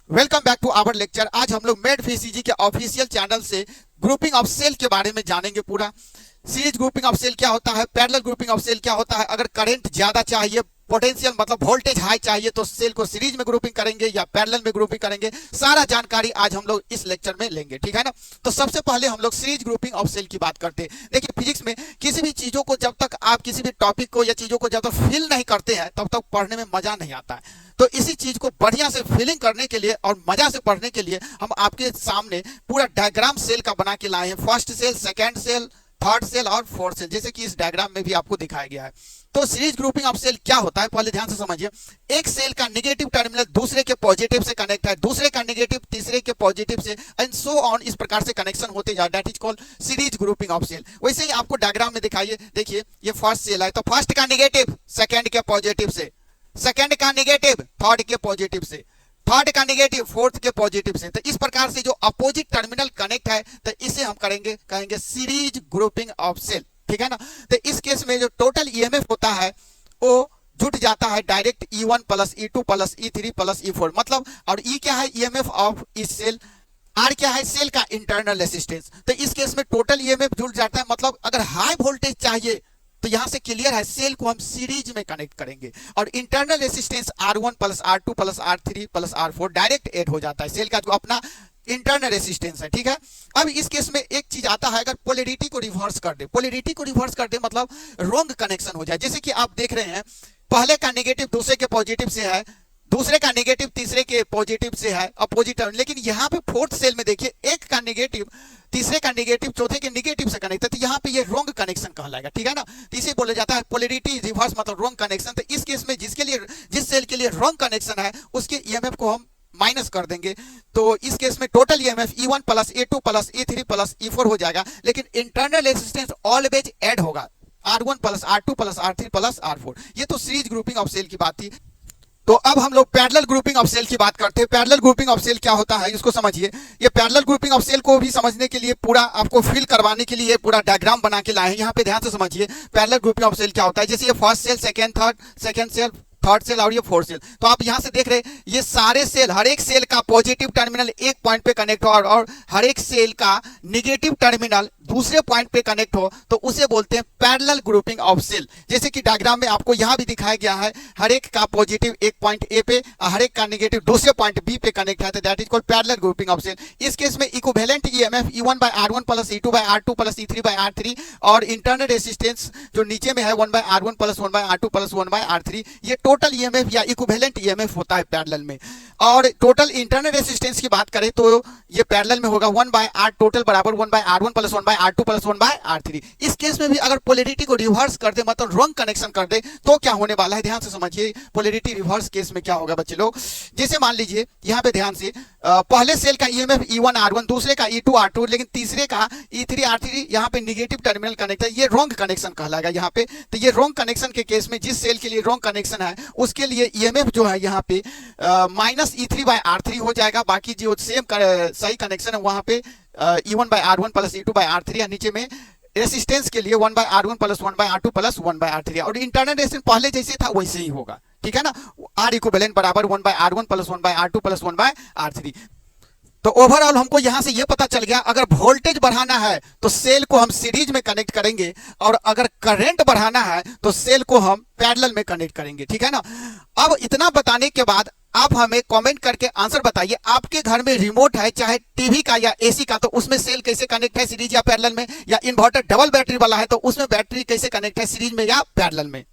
Welcome back to our lecture. आज हम लोग मेड VCG के ऑफिशियल चैनल से ग्रुपिंग ऑफ सेल के बारे में जानेंगे। पूरा सीरीज ग्रुपिंग ऑफ सेल क्या होता है, पैरेलल ग्रुपिंग ऑफ सेल क्या होता है, अगर करंट ज्यादा चाहिए, पोटेंशियल मतलब वोल्टेज हाई चाहिए तो सेल को सीरीज में ग्रुपिंग करेंगे या पैरेलल में ग्रुपिंग करेंगे। सारा जानकारी आज हम लोग इस लेक्चर में लेंगे, ठीक है ना। तो सबसे पहले हम लोग सीरीज ग्रुपिंग ऑफ सेल की बात करते हैं। देखिए फिजिक्स में किसी भी चीजों को जब तक आप किसी भी टॉपिक को या चीजों को जब तक फील नहीं करते हैं तब तक पढ़ने में मजा नहीं आता है। तो इसी चीज को बढ़िया से फीलिंग करने के लिए और मजा से पढ़ने के लिए हम आपके सामने पूरा डायग्राम सेल का बना के लाए हैं। First cell, second cell, third cell और फोर्थ सेल, जैसे कि इस डायग्राम में भी आपको दिखाया गया है। तो सीरीज ग्रुपिंग ऑफ सेल क्या होता है पहले ध्यान से समझिए। एक सेल का नेगेटिव टर्मिनल दूसरे के पॉजिटिव से कनेक्ट है, दूसरे का नेगेटिव तीसरे के पॉजिटिव से, एंड सो ऑन, इस प्रकार से कनेक्शन होते जाए, that is called series grouping of cell. वैसे ही आपको डायग्राम में दिखाइए, देखिए ये फर्स्ट सेल है तो फर्स्ट का नेगेटिव सेकेंड के पॉजिटिव से, सेकेंड का नेगेटिव थर्ड के पॉजिटिव से, थर्ड का नेगेटिव फोर्थ के पॉजिटिव से। तो इस प्रकार से जो अपोजिट टर्मिनल कनेक्ट है तो इसे हम कहेंगे सीरीज ग्रुपिंग ऑफ सेल, ठीक है ना। तो इस केस में जो टोटल ईएमएफ होता है वो जुट जाता है direct E1 plus E2 plus E3 plus E4, मतलब, और E क्या है, ईएमएफ ऑफ इस सेल, आर क्या है, सेल का इंटरनल रेसिस्टेंस। तो इस केस में टोटल ईएमएफ जुट जाता है, मतलब अगर हाई वोल्टेज चाहिए तो यहां से क्लियर है, सेल को हम सीरीज में कनेक्ट करेंगे और internal resistance R1 plus R2 plus R3 plus R4 direct add हो जाता है, सेल का जो अपना इंटरनल रेसिस्टेंस है, ठीक है। अब इस केस में एक चीज आता है, अगर पोलैरिटी को रिवर्स कर दे, पोलैरिटी को रिवर्स कर दे मतलब रॉन्ग कनेक्शन हो जाए। जैसे कि आप देख रहे हैं पहले का नेगेटिव दूसरे के पॉजिटिव से है, दूसरे का नेगेटिव तीसरे के पॉजिटिव से है, अपोजिट, लेकिन यहाँ पे फोर्थ सेल में देखिए एक का नेगेटिव तीसरे का नेगेटिव चौथे के नेगेटिव से कनेक्ट है, तो यहाँ पे ये रॉन्ग कनेक्शन कहलाएगा, ठीक है ना। तो इसे बोला जाता है पोलैरिटी रिवर्स मतलब रॉन्ग कनेक्शन। तो इस केस में जिस सेल के लिए रॉन्ग कनेक्शन है उसके ईएमएफ को हम माइनस कर देंगे। तो इस केस में total EMF E1 plus E2 plus E3 plus E4 हो जाएगा, लेकिन इंटरनल रेजिस्टेंस ऑलवेज ऐड होगा, R1 plus R2 plus R3 plus R4। ये तो सीरीज ग्रुपिंग ऑफ सेल की बात थी। तो अब हम लोग पैरेलल ग्रुपिंग ऑफ सेल की बात करते हैं। पैरेलल ग्रुपिंग ऑफ सेल क्या होता है इसको समझिए। ये पैरेलल ग्रुपिंग ऑफ सेल को भी समझने के लिए पूरा आपको फील करवाने के लिए पूरा डायग्राम बना के लाए हैं। यहाँ पे ध्यान से समझिए पैरेलल ग्रुपिंग ऑफ सेल क्या होता है। जैसे ये first cell, second cell, third cell और ये फोर्थ सेल। तो आप यहां से देख रहे हैं ये सारे सेल, हर एक सेल का पॉजिटिव टर्मिनल एक पॉइंट पे कनेक्ट हो और हर एक सेल का नेगेटिव टर्मिनल दूसरे पॉइंट पे कनेक्ट हो, तो उसे बोलते हैं पैरेलल ग्रुपिंग ऑफ सेल। जैसे कि डायग्राम में आपको यहां भी दिखाया गया है, हर एक का पॉजिटिव एक पॉइंट ए पे और हर एक का नेगेटिव दूसरे पॉइंट बी पे कनेक्ट है, तो that is called parallel grouping of cell. इस केस में equivalent EMF E1 by R1 plus E2 by R2 plus E3 by R3 और इंटरनल रेजिस्टेंस जो नीचे में है 1 by R1 plus 1 by R2 plus 1 by R3, ये total EMF या equivalent EMF होता है पैरेलल में। और टोटल इंटरनल रेजिस्टेंस की बात करें तो ये पैरेलल में होगा 1 बाय R टोटल बराबर 1 by R1 plus 1 by R2 plus 1 by R3। इस केस में भी अगर पोलैरिटी को रिवर्स कर दे मतलब रॉन्ग कनेक्शन कर दे तो क्या होने वाला है, ध्यान से समझिए। पोलैरिटी रिवर्स केस में क्या होगा बच्चे लोग, जैसे मान लीजिए यहाँ पे ध्यान से पहले सेल का ईएमएफ E1 R1, दूसरे का E2 R2, लेकिन तीसरे का E3 R3, यहाँ पे नेगेटिव टर्मिनल कनेक्ट है, ये रॉन्ग कनेक्शन कहलाएगा यहाँ पे। तो ये रॉन्ग कनेक्शन के केस में जिस सेल के लिए रॉन्ग कनेक्शन है उसके लिए ईएमएफ जो है यहाँ पे माइनस E3 बाय R3 हो जाएगा। बाकी जो सेम सही कनेक्शन है वहां पे E1 by R1 plus E2 bye R3 है, नीचे में रेसिस्टेंस के लिए 1 by R1 plus 1 by R2 plus 1 by R3 और इंटरनल रेजिस्टेंस पहले जैसे था वैसे ही होगा, ठीक है ना। R इक्विवेलेंट बराबर 1 by R1 plus 1 by R2 plus 1 by R3। तो ओवरऑल हमको यहां से ये पता चल गया, अगर वोल्टेज बढ़ाना है तो सेल को हम सीरीज में कनेक्ट करेंगे और अगर करंट बढ़ाना है तो सेल को हम पैरेलल में कनेक्ट करेंगे, ठीक है ना। अब इतना बताने के बाद आप हमें कमेंट करके आंसर बताइए, आपके घर में रिमोट है चाहे टीवी का या एसी का, तो उसमें सेल कैसे कनेक्ट है, सीरीज या पैरेलल में, या इन्वर्टर डबल बैटरी वाला है तो उसमें बैटरी कैसे कनेक्ट है, सीरीज में या पैरेलल में।